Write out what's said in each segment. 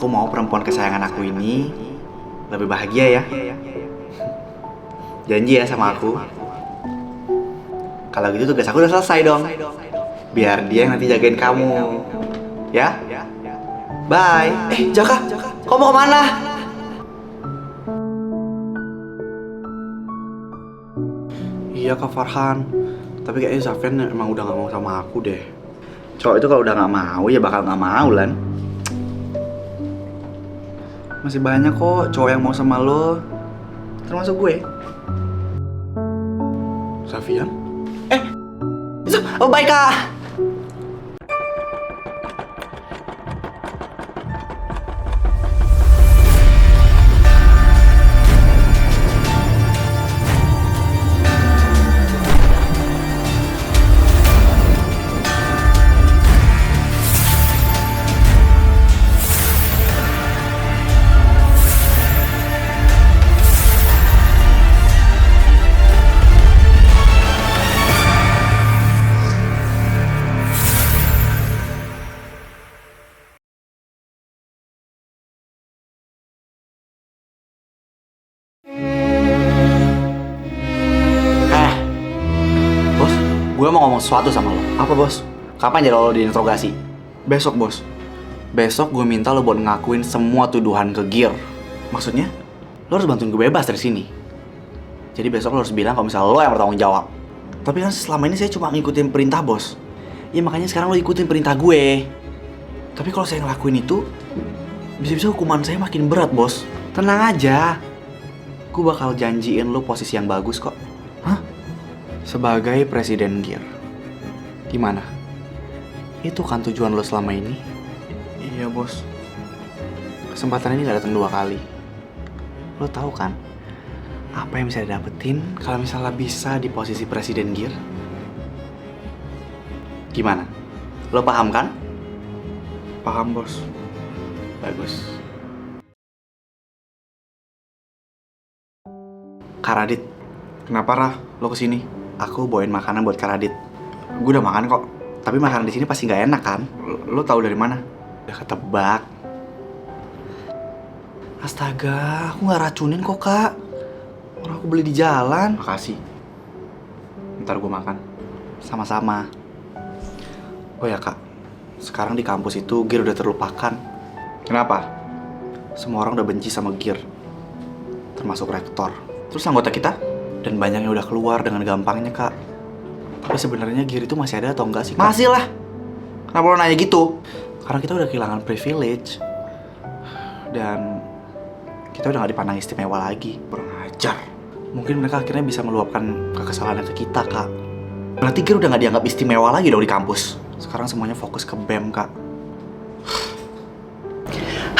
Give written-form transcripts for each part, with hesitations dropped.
Aku mau perempuan kesayangan aku ini lebih bahagia ya. Janji ya sama aku. Kalau gitu tugas aku udah selesai dong. Biar dia yang nanti jagain kamu. Ya? Bye. Jaka, kau mau kemana? Iya Kak Farhan, tapi kayaknya Zafian emang udah gak mau sama aku deh. Cowok itu kalau udah gak mau ya bakal gak mau Lan. Masih banyak kok cowok yang mau sama lo, termasuk gue. Zafian? Baik Kak. Bos, gue mau ngomong sesuatu sama lo. Apa bos? Kapan jadi lo diinterogasi? Besok bos. Besok gue minta lo buat ngakuin semua tuduhan ke Gear. Maksudnya? Lo harus bantuin gue bebas dari sini. Jadi besok lo harus bilang kalau misalnya lo yang bertanggung jawab. Tapi kan selama ini saya cuma ngikutin perintah bos. Ya makanya sekarang lo ikutin perintah gue. Tapi kalau saya ngelakuin itu, bisa-bisa hukuman saya makin berat bos. Tenang aja. Gue bakal janjiin lo posisi yang bagus kok. Hah? Sebagai Presiden Gear. Gimana? Itu kan tujuan lo selama ini? Iya bos. Kesempatan ini gak datang 2 kali. Lo tahu kan apa yang bisa didapetin kalau misalnya bisa di posisi Presiden Gear? Gimana? Lo paham kan? Paham bos. Bagus. Kak Radit, kenapa Rah lo kesini? Aku bawain makanan buat Kak Radit. Gue udah makan kok. Tapi makanan di sini pasti nggak enak kan? Lo tahu dari mana? Udah ketebak. Astaga, aku nggak racunin kok Kak. Orang aku beli di jalan. Makasih. Ntar gue makan. Sama-sama. Oh ya Kak, sekarang di kampus itu Gear udah terlupakan. Kenapa? Semua orang udah benci sama Gear, termasuk rektor. Terus anggota kita? Dan banyak yang udah keluar dengan gampangnya Kak. Tapi sebenarnya Gear itu masih ada atau enggak sih Kak? Masih lah. Kenapa lo nanya gitu? Karena kita udah kehilangan privilege. Dan kita udah gak dipandang istimewa lagi. Kurang ajar. Mungkin mereka akhirnya bisa meluapkan kekesalannya ke kita Kak. Berarti Gear udah gak dianggap istimewa lagi dong di kampus. Sekarang semuanya fokus ke BEM Kak.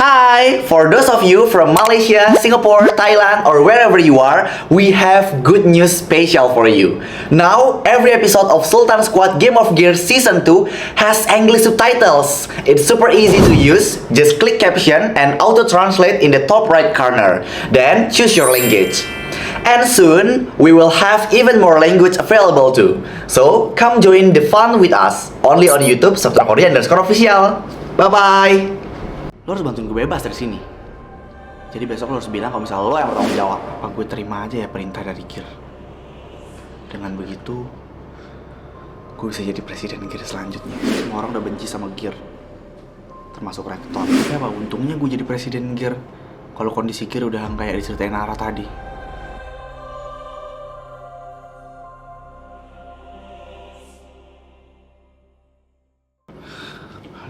Hi, for those of you from Malaysia, Singapore, Thailand, or wherever you are, we have good news special for you. Now, every episode of Sultan Squad Game of Gear Season 2 has English subtitles. It's super easy to use. Just click caption and auto-translate in the top right corner. Then, choose your language. And soon, we will have even more language available too. So, come join the fun with us. Only on YouTube, Sabtu Korea _official. Bye-bye. Lo harus bantuin gue bebas dari sini. Jadi besok lo harus bilang kalau misalnya lo yang bertanggung jawab. Apa gue terima aja ya perintah dari Gear. Dengan begitu, gue bisa jadi presiden Gear selanjutnya. Semua orang udah benci sama Gear, termasuk rektor. Tapi apa untungnya gue jadi presiden Gear kalau kondisi Gear udah kayak diceritain Nara tadi.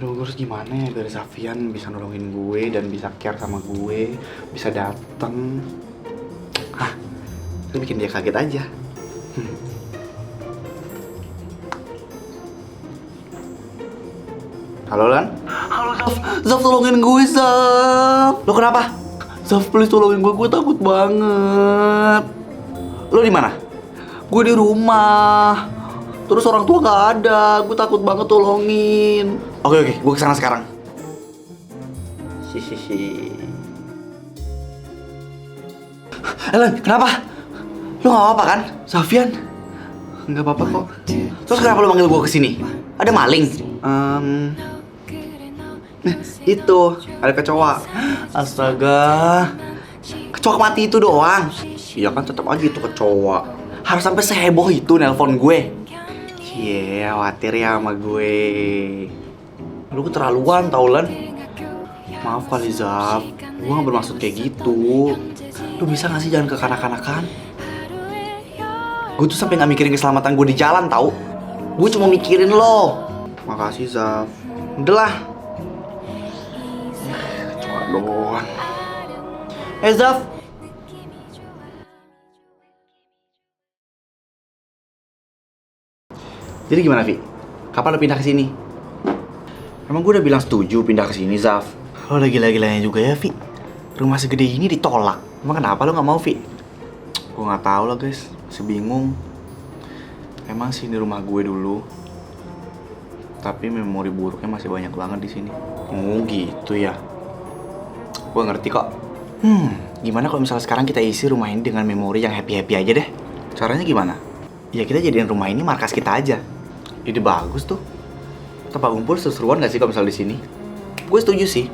Aduh, gue harus gimana ya biar Zafian bisa nolongin gue dan bisa care sama gue, bisa dateng. Itu bikin dia kaget aja. Halo Lan? Halo Zaf. Zaf tolongin gue Zaf. Lo kenapa? Zaf please tolongin gue takut banget. Lo di mana? Gue di rumah. Terus orang tua gak ada, gue takut banget tolongin. Oke, gue kesana sekarang. Ellen, kenapa? Lo gak apa-apa kan? Zafian? Gak apa-apa kok. Terus kenapa lo manggil gue kesini? Ada maling? Itu, ada kecoa. Astaga. Kecoa mati itu doang. Iya kan tetap aja itu kecoa. Harus sampai seheboh itu nelpon gue. Cie, khawatir ya sama gue. Lu keterlaluan tau Lan. Maaf kali Zaf, gue gak bermaksud kayak gitu. Lu bisa gak sih jangan kekanak-kanakan? Gue tuh sampai gak mikirin keselamatan gue di jalan tau. Gue cuma mikirin lo. Makasih Zaf. Udah lah. Kecoa doang. Zaf. Jadi gimana Vi? Kapan lo pindah ke sini? Emang gue udah bilang setuju pindah ke sini Zaf. Lo lagi gila-gilanya juga ya Vi. Rumah segede ini ditolak. Emang kenapa lo gak mau Vi? Gue gak tahu lah guys. Masih bingung. Emang sih ini rumah gue dulu. Tapi memori buruknya masih banyak banget di sini. Oh gitu ya. Gue ngerti kok. Gimana kalau misalnya sekarang kita isi rumah ini dengan memori yang happy-happy aja deh? Caranya gimana? Ya kita jadiin rumah ini markas kita aja. Ide bagus tuh. Tempat kumpul seru-seruan gak sih kalau misal di sini? Gue setuju sih.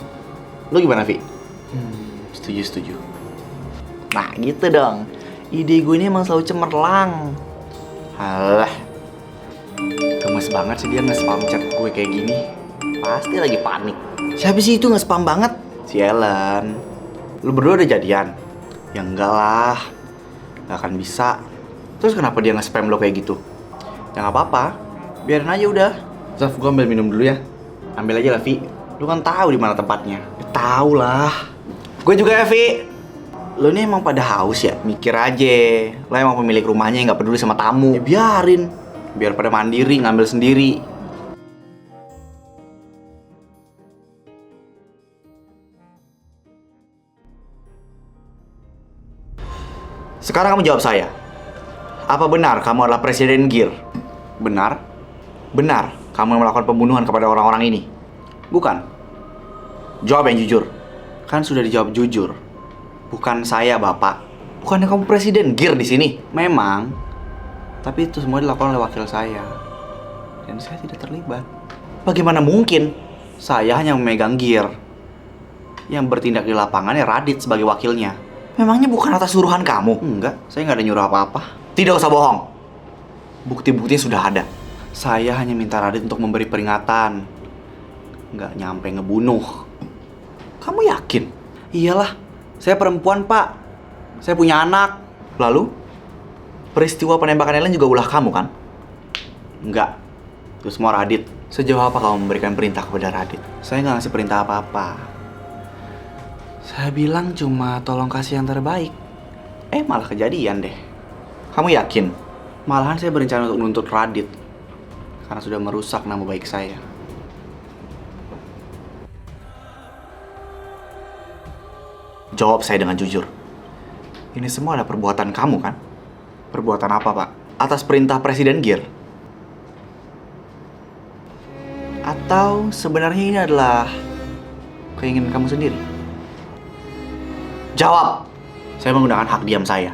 Lo gimana, Vi? Setuju. Nah, gitu dong. Ide gue ini emang selalu cemerlang. Alah. Gemes banget sih dia nge-spam chat gue kayak gini. Pasti lagi panik. Siapa sih itu nge-spam banget? Si Ellen. Lu berdua udah jadian? Ya enggak lah. Gak akan bisa. Terus kenapa dia nge-spam lo kayak gitu? Ya gak apa-apa. Biarin aja udah. Zaf, gue ambil minum dulu ya. Ambil aja lah, Vi. Lu kan tahu di mana tempatnya. Ya, tahu lah. Gue juga ya, Vi. Lu nih emang pada haus ya? Mikir aja. Lo emang pemilik rumahnya yang gak peduli sama tamu. Ya biarin. Biar pada mandiri, ngambil sendiri. Sekarang kamu jawab saya. Apa benar kamu adalah Presiden Gear? Benar? Benar kamu melakukan pembunuhan kepada orang-orang ini? Bukan. Jawab yang jujur. Kan sudah dijawab jujur. Bukan saya, Bapak. Bukannya kamu Presiden Gear di sini? Memang. Tapi itu semua dilakukan oleh wakil saya. Dan saya tidak terlibat. Bagaimana mungkin? Saya hanya memegang gear. Yang bertindak di lapangan ya Radit sebagai wakilnya. Memangnya bukan atas suruhan kamu? Enggak, saya nggak ada nyuruh apa-apa. Tidak usah bohong. Bukti-buktinya sudah ada. Saya hanya minta Radit untuk memberi peringatan. Nggak nyampe ngebunuh. Kamu yakin? Iyalah, saya perempuan, Pak. Saya punya anak. Lalu? Peristiwa penembakan Ellen juga ulah kamu, kan? Enggak. Itu semua Radit. Sejauh apa kamu memberikan perintah kepada Radit? Saya nggak ngasih perintah apa-apa. Saya bilang cuma tolong kasih yang terbaik. Malah kejadian deh. Kamu yakin? Malahan saya berencana untuk menuntut Radit. Karena sudah merusak nama baik saya. Jawab saya dengan jujur. Ini semua adalah perbuatan kamu, kan? Perbuatan apa, Pak? Atas perintah Presiden Gear? Atau sebenarnya ini adalah keinginan kamu sendiri? Jawab! Saya menggunakan hak diam saya.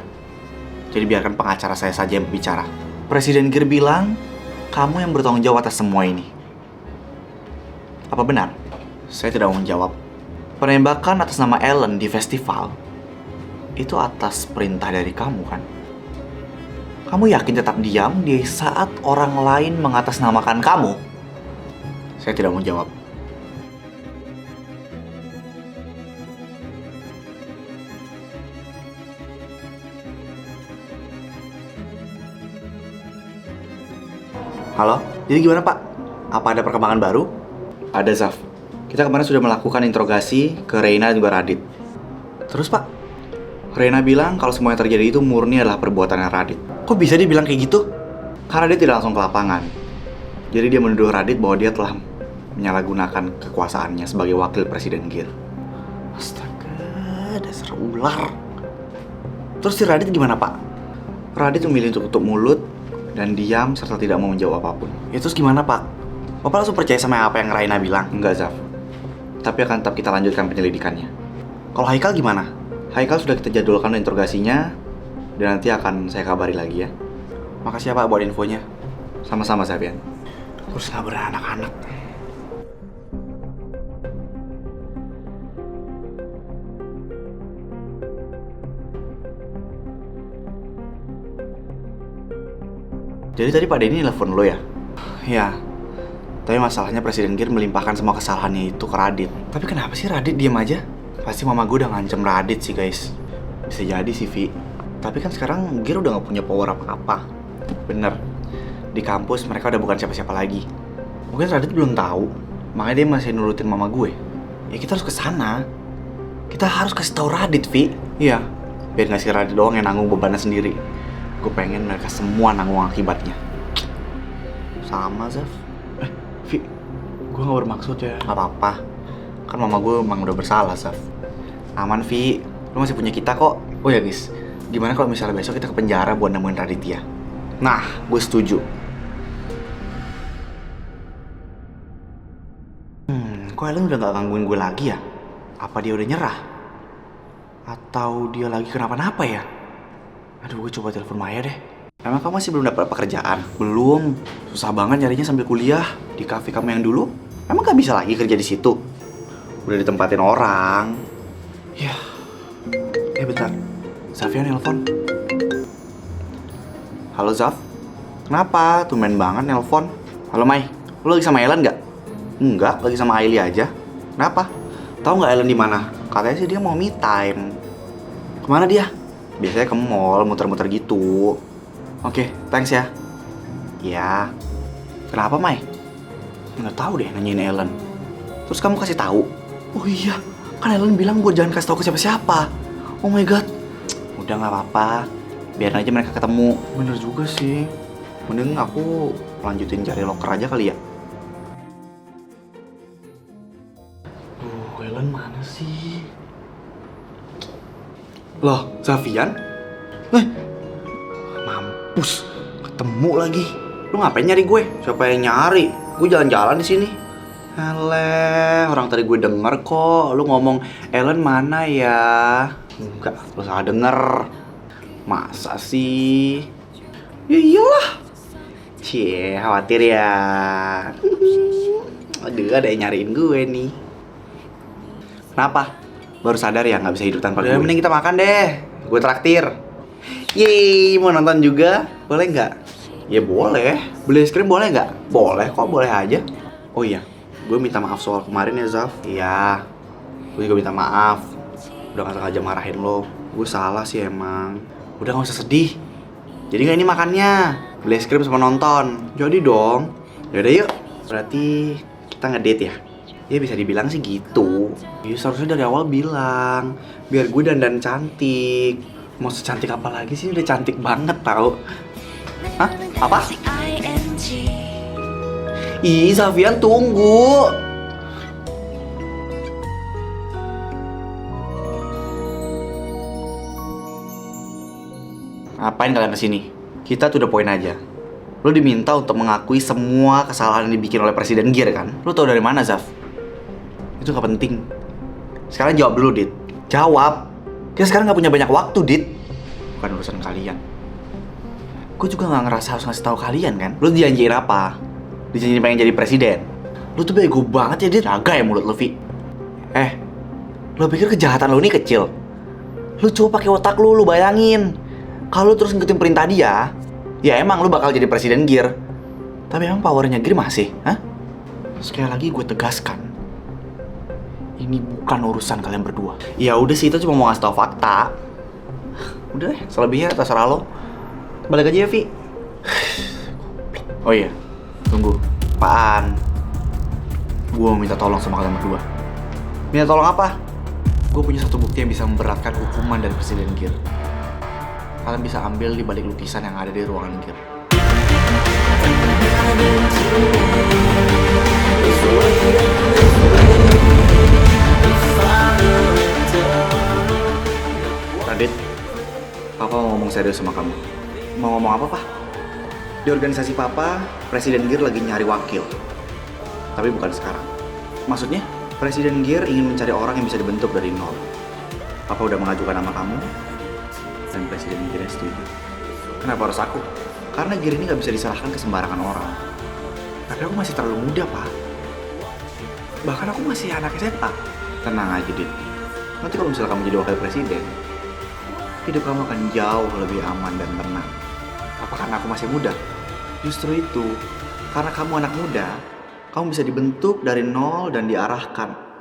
Jadi biarkan pengacara saya saja yang berbicara. Presiden Gear bilang, kamu yang bertanggung jawab atas semua ini. Apa benar? Saya tidak mau menjawab. Penembakan atas nama Ellen di festival itu atas perintah dari kamu, kan? Kamu yakin tetap diam di saat orang lain mengatasnamakan kamu? Saya tidak mau jawab. Halo, jadi gimana Pak? Apa ada perkembangan baru? Ada Zaf. Kita kemarin sudah melakukan interogasi ke Reina dan juga Radit. Terus Pak? Reina bilang kalau semua yang terjadi itu murni adalah perbuatannya Radit. Kok bisa dia bilang kayak gitu? Karena dia tidak langsung ke lapangan. Jadi dia menuduh Radit bahwa dia telah menyalahgunakan kekuasaannya sebagai wakil Presiden Gear. Astaga, dasar ular. Terus si Radit gimana Pak? Radit memilih untuk tutup mulut dan diam serta tidak mau menjawab apapun. Ya terus gimana Pak? Bapak langsung percaya sama apa yang Raina bilang? Enggak Zaf. Tapi akan tetap kita lanjutkan penyelidikannya. Kalau Haikal gimana? Haikal sudah kita jadwalkan interogasinya. Dan nanti akan saya kabari lagi ya. Makasih ya Pak buat infonya. Sama-sama Sabian. Terus ngabarin anak-anak. Jadi tadi Pak Denny nelfon lo ya? Ya. Tapi masalahnya Presiden Gear melimpahkan semua kesalahannya itu ke Radit. Tapi kenapa sih Radit diem aja? Pasti mama gue udah ngancem Radit sih guys. Bisa jadi sih Vi. Tapi kan sekarang Gear udah gak punya power apa-apa. Bener. Di kampus mereka udah bukan siapa-siapa lagi. Mungkin Radit belum tahu. Makanya dia masih nurutin mama gue. Ya kita harus kesana. Kita harus kasih tahu Radit Vi. Iya. Biar gak si Radit doang yang nanggung bebannya sendiri. Gue pengen mereka semua nanggung akibatnya. Sama Zaf. Vi, gue gak bermaksud ya. Gak apa-apa. Kan mama gue emang udah bersalah, Zaf. Aman, Vi. Lu masih punya kita kok. Oh ya, guys. Gimana kalau misalnya besok kita ke penjara buat nemuin Raditya? Nah, gue setuju. Kok Ellen udah gak gangguin gue lagi ya? Apa dia udah nyerah? Atau dia lagi kenapa-napa ya? Aduh, gue coba telepon Maya deh. Emang kamu masih belum dapat pekerjaan? Belum. Susah banget nyarinya sambil kuliah. Di kafe kamu yang dulu, emang gak bisa lagi kerja di situ? Udah ditempatin orang. Ya. Bentar. Zafia nelpon. Halo Zaf. Kenapa? Tumben banget nelpon. Halo Mai. Lu lagi sama Ellen nggak? Enggak, lagi sama Ailey aja. Kenapa? Tahu nggak Ellen di mana? Katanya sih dia mau me time. Kemana dia? Biasanya ke mall, muter-muter gitu. Oke, thanks ya. Ya. Kenapa, Mai? Nggak tahu deh nanyain Ellen. Terus kamu kasih tahu? Oh iya, kan Ellen bilang gue jangan kasih tahu ke siapa-siapa. Oh my god. Udah nggak apa-apa. Biar aja mereka ketemu. Bener juga sih. Mending aku lanjutin cari loker aja kali ya. Ellen mana sih? Loh, Zafian? Mampus, ketemu lagi. Lu ngapain nyari gue? Siapa yang nyari? Gue jalan-jalan di sini. Alah, orang tadi gue denger kok. Lu ngomong Ellen mana ya? Enggak, lu salah denger. Masa sih? Ya iyalah. Cie, khawatir ya. Aduh, ada yang nyariin gue nih. Kenapa? Baru sadar ya nggak bisa hidup tanpa gue? Mending kita makan deh. Gue traktir. Yeay, mau nonton juga? Boleh nggak? Ya boleh. Beli es krim boleh nggak? Boleh kok, boleh aja. Oh iya, gue minta maaf soal kemarin ya Zaf. Iya, gue juga minta maaf. Udah nggak sengaja marahin lo. Gue salah sih emang. Udah nggak usah sedih. Jadi nggak ini makannya? Beli es krim sama nonton. Jadi dong. Yaudah yuk. Berarti kita ngedate ya? Ya bisa dibilang sih gitu. Ya seharusnya dari awal bilang. Biar gue dandan cantik. Mau secantik apa lagi sih? Udah cantik banget tau. Hah? Apa? Ih, Zafian tunggu. Ngapain kalian kesini? Kita to the point aja. Lo diminta untuk mengakui semua kesalahan yang dibikin oleh Presiden Gear kan? Lo tau dari mana, Zaf? Itu gak penting. Sekarang jawab dulu, Dit. Jawab. Kita sekarang gak punya banyak waktu, Dit. Bukan urusan kalian. Gue juga gak ngerasa harus ngasih tahu kalian kan. Lo dijanjiin apa? Dijanjiin pengen jadi presiden. Lo tuh bego banget ya, Dit. Jaga ya mulut lo, Vi. Lo pikir kejahatan lo ini kecil? Lo coba pakai otak lo bayangin. Kalau lo terus ngikutin perintah dia, ya emang lo bakal jadi presiden Gear. Tapi emang powernya Gear masih? Hah? Sekali lagi gue tegaskan. Ini bukan urusan kalian berdua. Ya udah sih, itu cuma mau ngasih tau fakta. Udah deh, selebihnya terserah lo. Balik aja ya, Vi. Oh iya, tunggu. Apaan? Gue mau minta tolong sama kalian berdua. Minta tolong apa? Gue punya satu bukti yang bisa memberatkan hukuman dari Presiden Gear. Kalian bisa ambil di balik lukisan yang ada di ruangan Gear. Radit, Papa mau ngomong serius sama kamu. Mau ngomong apa, Pak? Di organisasi Papa, Presiden Gear lagi nyari wakil. Tapi bukan sekarang. Maksudnya, Presiden Gear ingin mencari orang yang bisa dibentuk dari nol. Papa udah mengajukan nama kamu, dan Presiden Gear setuju. Kenapa harus aku? Karena Gear ini gak bisa diserahkan ke sembarangan orang. Tapi aku masih terlalu muda, Pak. Bahkan aku masih anak SMA. Tenang aja, Dit. Nanti kalau misalnya kamu jadi wakil presiden, hidup kamu akan jauh lebih aman dan tenang. Apa karena aku masih muda? Justru itu, karena kamu anak muda, kamu bisa dibentuk dari nol dan diarahkan.